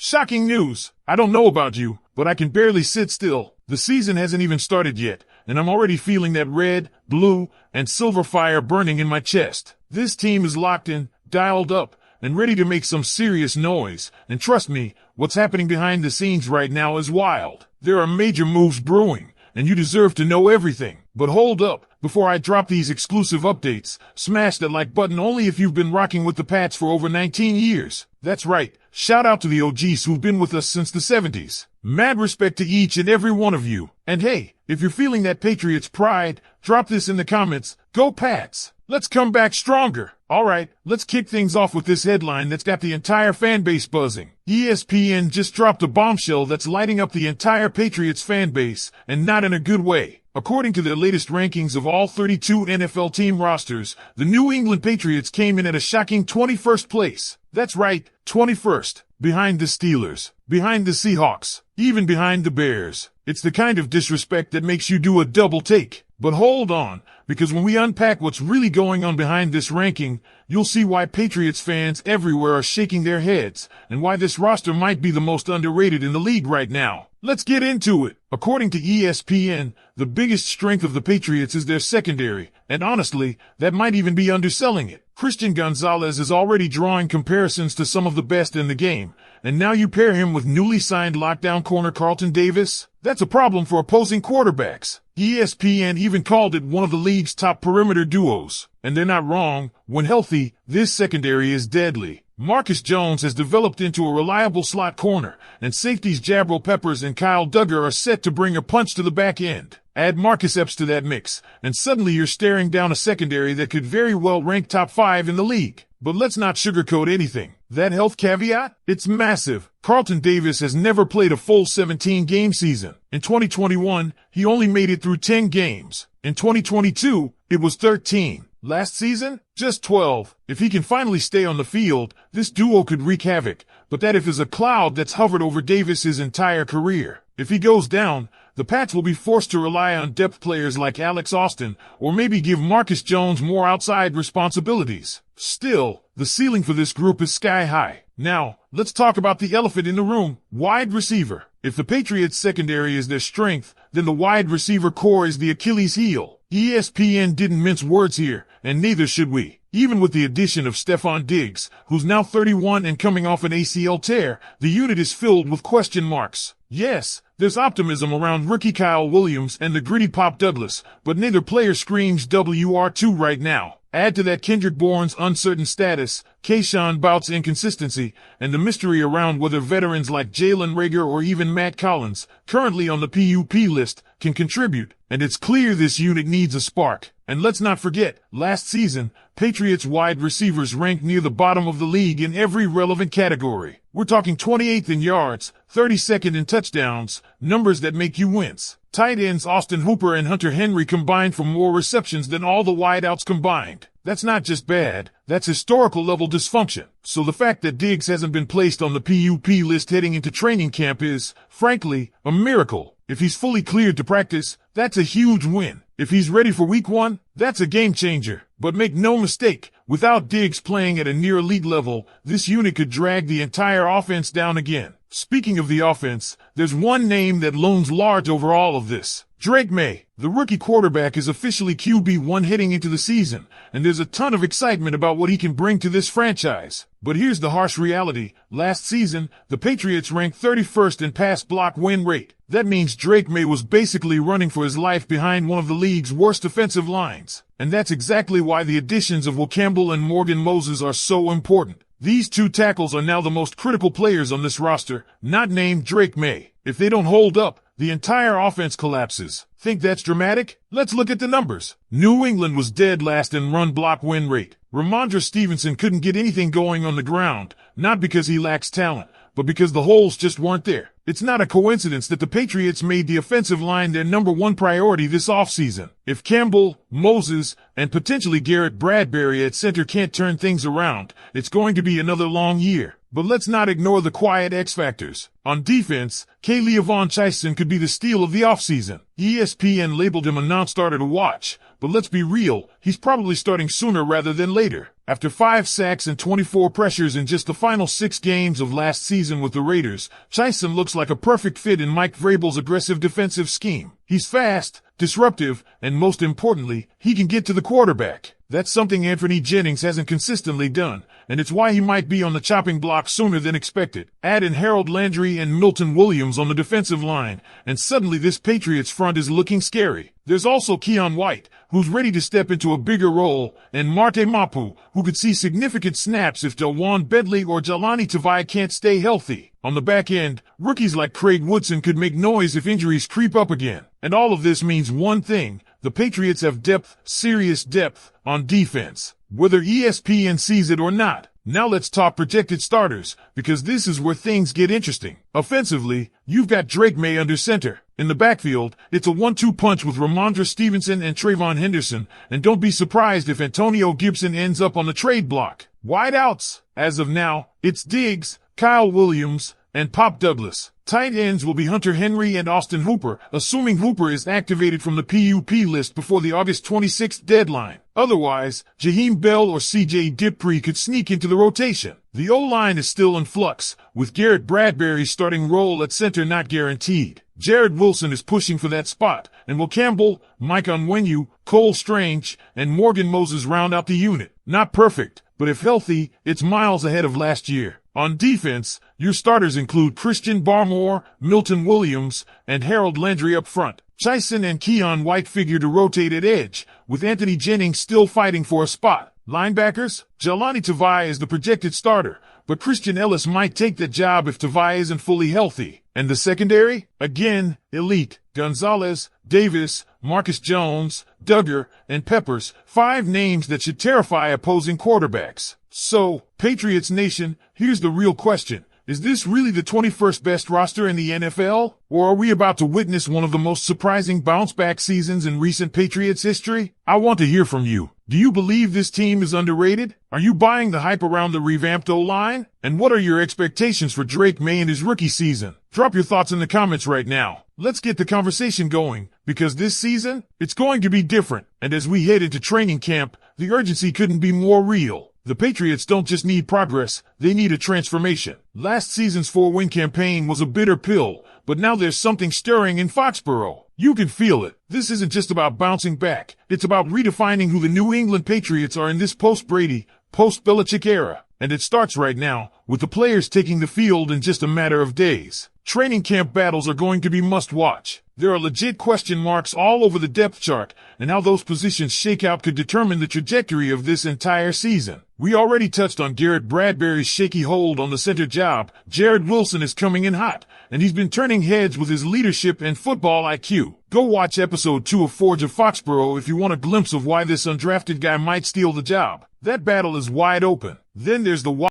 Shocking news. I don't know about you, but I can barely sit still. The season hasn't even started yet, and I'm already feeling that red, blue, and silver fire burning in my chest. This team is locked in, dialed up, and ready to make some serious noise. And trust me, what's happening behind the scenes right now is wild. There are major moves brewing, and you deserve to know everything. But hold up, before I drop these exclusive updates, smash that like button only if you've been rocking with the Pats for over 19 years. That's right, shout out to the OGs who've been with us since the 70s. Mad respect to each and every one of you. And hey, if you're feeling that Patriots pride, drop this in the comments. Go Pats! Let's come back stronger. Alright, let's kick things off with this headline that's got the entire fan base buzzing. ESPN just dropped a bombshell that's lighting up the entire Patriots fan base, and not in a good way. According to their latest rankings of all 32 NFL team rosters, the New England Patriots came in at a shocking 21st place. That's right, 21st. Behind the Steelers, behind the Seahawks, even behind the Bears. It's the kind of disrespect that makes you do a double take. But hold on, because when we unpack what's really going on behind this ranking, you'll see why Patriots fans everywhere are shaking their heads, and why this roster might be the most underrated in the league right now. Let's get into it. According to ESPN, the biggest strength of the Patriots is their secondary, and honestly, that might even be underselling it. Christian Gonzalez is already drawing comparisons to some of the best in the game, and now you pair him with newly signed lockdown corner Carlton Davis? That's a problem for opposing quarterbacks. ESPN even called it one of the league's top perimeter duos. And they're not wrong. When healthy, this secondary is deadly. Marcus Jones has developed into a reliable slot corner, and safeties Jabril Peppers and Kyle Duggar are set to bring a punch to the back end. Add Marcus Epps to that mix, and suddenly you're staring down a secondary that could very well rank top 5 in the league. But let's not sugarcoat anything. That health caveat? It's massive. Carlton Davis has never played a full 17-game season. In 2021, he only made it through 10 games. In 2022, it was 13. Last season, just 12. If he can finally stay on the field, this duo could wreak havoc, but that if is a cloud that's hovered over Davis his entire career. If he goes down, the Pats will be forced to rely on depth players like Alex Austin, or maybe give Marcus Jones more outside responsibilities. Still, the ceiling for this group is sky high. Now, let's talk about the elephant in the room, wide receiver. If the Patriots secondary is their strength, then the wide receiver core is the Achilles heel. ESPN didn't mince words here, and neither should we. Even with the addition of Stephon Diggs, who's now 31 and coming off an ACL tear, the unit is filled with question marks. Yes, there's optimism around rookie Kyle Williams and the gritty Pop Douglas, but neither player screams WR2 right now. Add to that Kendrick Bourne's uncertain status, Keyshawn Bout's inconsistency, and the mystery around whether veterans like Jalen Reagor or even Matt Collins, currently on the PUP list, can contribute. And it's clear this unit needs a spark. And let's not forget, last season, Patriots wide receivers ranked near the bottom of the league in every relevant category. We're talking 28th in yards, 32nd in touchdowns, numbers that make you wince. Tight ends Austin Hooper and Hunter Henry combined for more receptions than all the wideouts combined. That's not just bad, that's historical level dysfunction. So the fact that Diggs hasn't been placed on the PUP list heading into training camp is, frankly, a miracle. If he's fully cleared to practice, that's a huge win. If he's ready for week 1, that's a game changer. But make no mistake, without Diggs playing at a near elite level, this unit could drag the entire offense down again. Speaking of the offense, there's one name that looms large over all of this. Drake Maye, the rookie quarterback, is officially QB1 heading into the season, and there's a ton of excitement about what he can bring to this franchise. But here's the harsh reality. Last season, the Patriots ranked 31st in pass block win rate. That means Drake Maye was basically running for his life behind one of the league's worst offensive lines. And that's exactly why the additions of Will Campbell and Morgan Moses are so important. These two tackles are now the most critical players on this roster, not named Drake Maye. If they don't hold up, the entire offense collapses. Think that's dramatic? Let's look at the numbers. New England was dead last in run block win rate. Rhamondre Stevenson couldn't get anything going on the ground, not because he lacks talent, but because the holes just weren't there. It's not a coincidence that the Patriots made the offensive line their #1 priority this offseason. If Campbell, Moses, and potentially Garrett Bradbury at center can't turn things around, it's going to be another long year. But let's not ignore the quiet X factors. On defense, K'Lavon Chaisson could be the steal of the offseason. ESPN labeled him a non-starter to watch, but let's be real, he's probably starting sooner rather than later. After 5 sacks and 24 pressures in just the final 6 games of last season with the Raiders, Judon looks like a perfect fit in Mike Vrabel's aggressive defensive scheme. He's fast, disruptive, and most importantly, he can get to the quarterback. That's something Anthony Jennings hasn't consistently done, and it's why he might be on the chopping block sooner than expected. Add in Harold Landry and Milton Williams on the defensive line, and suddenly this Patriots front is looking scary. There's also Keion White, who's ready to step into a bigger role, and Marte Mapu, who could see significant snaps if Delwan Bedley or Jahlani Tavai can't stay healthy. On the back end, rookies like Craig Woodson could make noise if injuries creep up again. And all of this means one thing: the Patriots have depth, serious depth, on defense, whether ESPN sees it or not. Now let's talk projected starters, because this is where things get interesting. Offensively, you've got Jerod Mayo under center. In the backfield, it's a 1-2 punch with Rhamondre Stevenson and Trayvon Henderson, and don't be surprised if Antonio Gibson ends up on the trade block. Wideouts, as of now, it's Diggs, Kyle Williams, and Pop Douglas. Tight ends will be Hunter Henry and Austin Hooper, assuming Hooper is activated from the PUP list before the August 26th deadline. Otherwise, Jaheim Bell or CJ Dippre could sneak into the rotation. The O-line is still in flux, with Garrett Bradbury's starting role at center not guaranteed. Jarrod Wilson is pushing for that spot, and Will Campbell, Mike Onwenu, Cole Strange, and Morgan Moses round out the unit. Not perfect, but if healthy, it's miles ahead of last year. On defense, your starters include Christian Barmore, Milton Williams, and Harold Landry up front. Judon and Keion White figure to rotate at edge, with Anthony Jennings still fighting for a spot. Linebackers, Jahlani Tavai is the projected starter, but Christian Ellis might take that job if Tavai isn't fully healthy. And the secondary? Again, elite. Gonzalez, Davis, Marcus Jones, Duggar, and Peppers, 5 names that should terrify opposing quarterbacks. So, Patriots Nation, here's the real question. Is this really the 21st best roster in the NFL? Or are we about to witness one of the most surprising bounce-back seasons in recent Patriots history? I want to hear from you. Do you believe this team is underrated? Are you buying the hype around the revamped O-line? And what are your expectations for Jerod Mayo in his rookie season? Drop your thoughts in the comments right now. Let's get the conversation going, because this season, it's going to be different. And as we head into training camp, the urgency couldn't be more real. The Patriots don't just need progress, they need a transformation. Last season's 4-win campaign was a bitter pill, but now there's something stirring in Foxborough. You can feel it. This isn't just about bouncing back. It's about redefining who the New England Patriots are in this post-Brady, post-Belichick era. And it starts right now, with the players taking the field in just a matter of days. Training camp battles are going to be must-watch. There are legit question marks all over the depth chart, and how those positions shake out could determine the trajectory of this entire season. We already touched on Garrett Bradbury's shaky hold on the center job. Jarrod Wilson is coming in hot, and he's been turning heads with his leadership and football IQ. Go watch episode 2 of Forge of Foxborough if you want a glimpse of why this undrafted guy might steal the job. That battle is wide open. Then there's the